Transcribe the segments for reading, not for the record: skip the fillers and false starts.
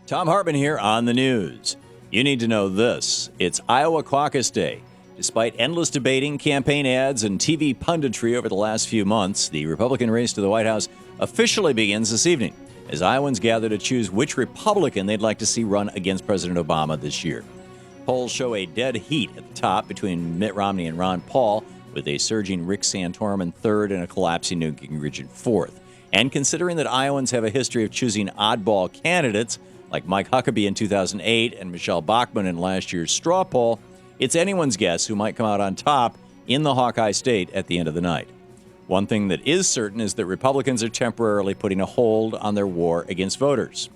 Thom Hartmann here on the news. You need to know this. It's Iowa Caucus Day. Despite endless debating, campaign ads, and TV punditry over the last few months, the Republican race to the White House officially begins this evening as Iowans gather to choose which Republican they'd like to see run against President Obama this year. Polls show a dead heat at the top between Mitt Romney and Ron Paul, with a surging Rick Santorum in third and a collapsing Newt Gingrich in fourth. And considering that Iowans have a history of choosing oddball candidates, like Mike Huckabee in 2008 and Michelle Bachmann in last year's straw poll, it's anyone's guess who might come out on top in the Hawkeye State at the end of the night. One thing that is certain is that Republicans are temporarily putting a hold on their war against voters.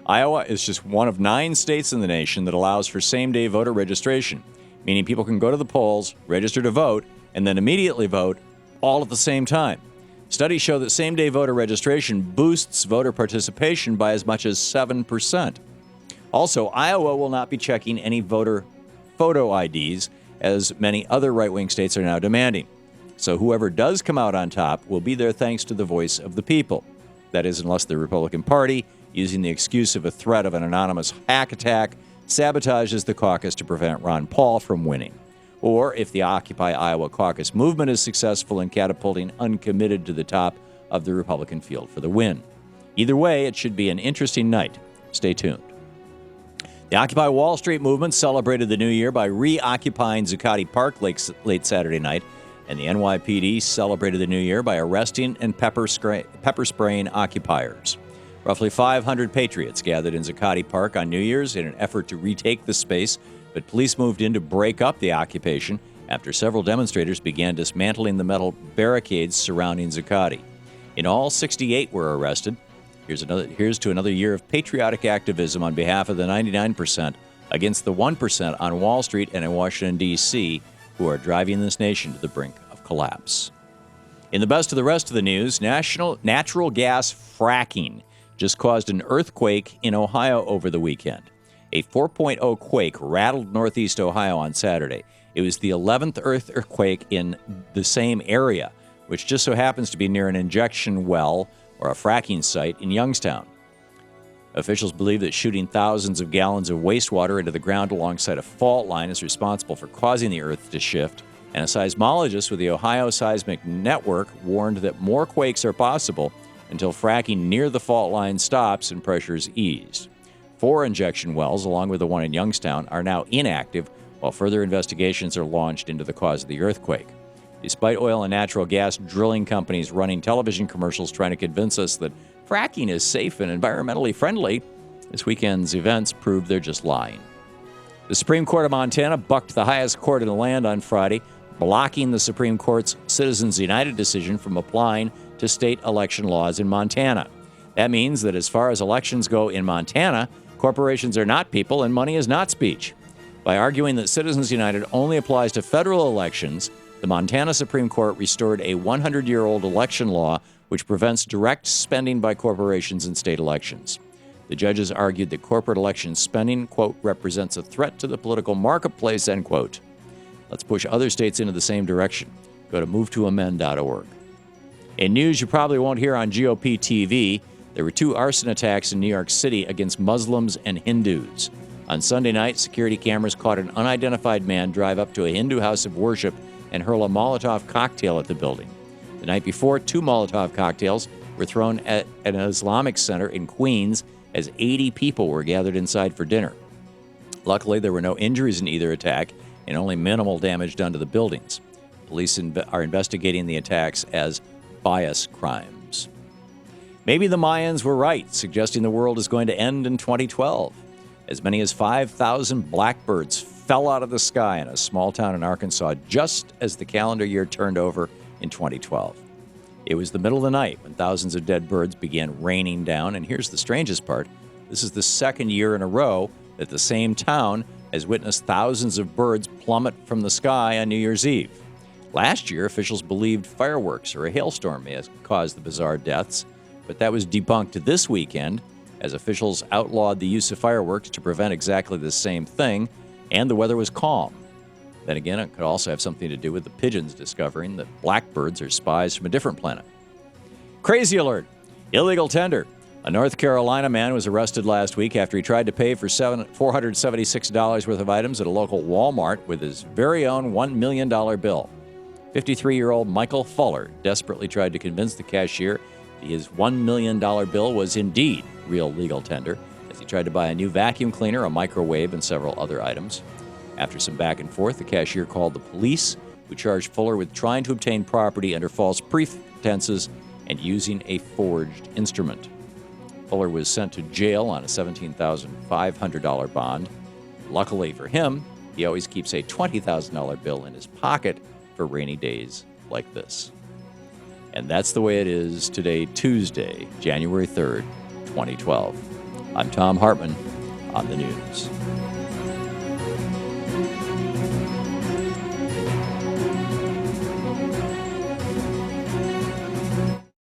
Iowa is just one of 9 states in the nation that allows for same-day voter registration, meaning people can go to the polls, register to vote, and then immediately vote all at the same time. Studies show that same-day voter registration boosts voter participation by as much as 7%. Also, Iowa will not be checking any voter photo IDs, as many other right-wing states are now demanding. So whoever does come out on top will be there thanks to the voice of the people. That is, unless the Republican Party, using the excuse of a threat of an anonymous hack attack, sabotages the caucus to prevent Ron Paul from winning. Or if the Occupy Iowa caucus movement is successful in catapulting uncommitted to the top of the Republican field for the win. Either way, it should be an interesting night. Stay tuned. The Occupy Wall Street movement celebrated the new year by reoccupying Zuccotti Park late Saturday night, and the NYPD celebrated the new year by arresting and pepper spraying occupiers. Roughly 500 patriots gathered in Zuccotti Park on New Year's in an effort to retake the space, but police moved in to break up the occupation after several demonstrators began dismantling the metal barricades surrounding Zuccotti. In all, 68 were arrested. Here's to another year of patriotic activism on behalf of the 99% against the 1% on Wall Street and in Washington, D.C., who are driving this nation to the brink of collapse. In the best of the rest of the news, natural gas fracking just caused an earthquake in Ohio over the weekend. A 4.0 quake rattled northeast Ohio on Saturday. It was the 11th earthquake in the same area, which just so happens to be near an injection well or a fracking site in Youngstown. Officials believe that shooting thousands of gallons of wastewater into the ground alongside a fault line is responsible for causing the earth to shift, and a seismologist with the Ohio Seismic Network warned that more quakes are possible until fracking near the fault line stops and pressures ease. 4 injection wells, along with the one in Youngstown, are now inactive, while further investigations are launched into the cause of the earthquake. Despite oil and natural gas drilling companies running television commercials trying to convince us that fracking is safe and environmentally friendly, this weekend's events prove they're just lying. The Supreme Court of Montana bucked the highest court in the land on Friday, blocking the Supreme Court's Citizens United decision from applying to state election laws in Montana. That means that as far as elections go in Montana, corporations are not people and money is not speech. By arguing that Citizens United only applies to federal elections, the Montana Supreme Court restored a 100-year-old election law which prevents direct spending by corporations in state elections. The judges argued that corporate election spending, quote, represents a threat to the political marketplace, end quote. Let's push other states into the same direction. Go to movetoamend.org. In news you probably won't hear on GOP TV, there were 2 arson attacks in New York City against Muslims and Hindus. On Sunday night, security cameras caught an unidentified man drive up to a Hindu house of worship and hurl a Molotov cocktail at the building. The night before, 2 Molotov cocktails were thrown at an Islamic center in Queens as 80 people were gathered inside for dinner. Luckily, there were no injuries in either attack and only minimal damage done to the buildings. Police are investigating the attacks as bias crimes. Maybe the Mayans were right, suggesting the world is going to end in 2012. As many as 5,000 blackbirds fell out of the sky in a small town in Arkansas just as the calendar year turned over in 2012. It was the middle of the night when thousands of dead birds began raining down, and here's the strangest part. This is the second year in a row that the same town has witnessed thousands of birds plummet from the sky on New Year's Eve. Last year, officials believed fireworks or a hailstorm may have caused the bizarre deaths, but that was debunked this weekend as officials outlawed the use of fireworks to prevent exactly the same thing, and the weather was calm. Then again, it could also have something to do with the pigeons discovering that blackbirds are spies from a different planet. Crazy alert! Illegal tender. A North Carolina man was arrested last week after he tried to pay for $476 worth of items at a local Walmart with his very own $1 million bill. 53-year-old Michael Fuller desperately tried to convince the cashier that his $1 million bill was indeed real legal tender, as he tried to buy a new vacuum cleaner, a microwave, and several other items. After some back and forth, the cashier called the police, who charged Fuller with trying to obtain property under false pretenses and using a forged instrument. Fuller was sent to jail on a $17,500 bond. Luckily for him, he always keeps a $20,000 bill in his pocket for rainy days like this. And that's the way it is today, Tuesday, January 3rd, 2012. I'm Thom Hartmann on the news.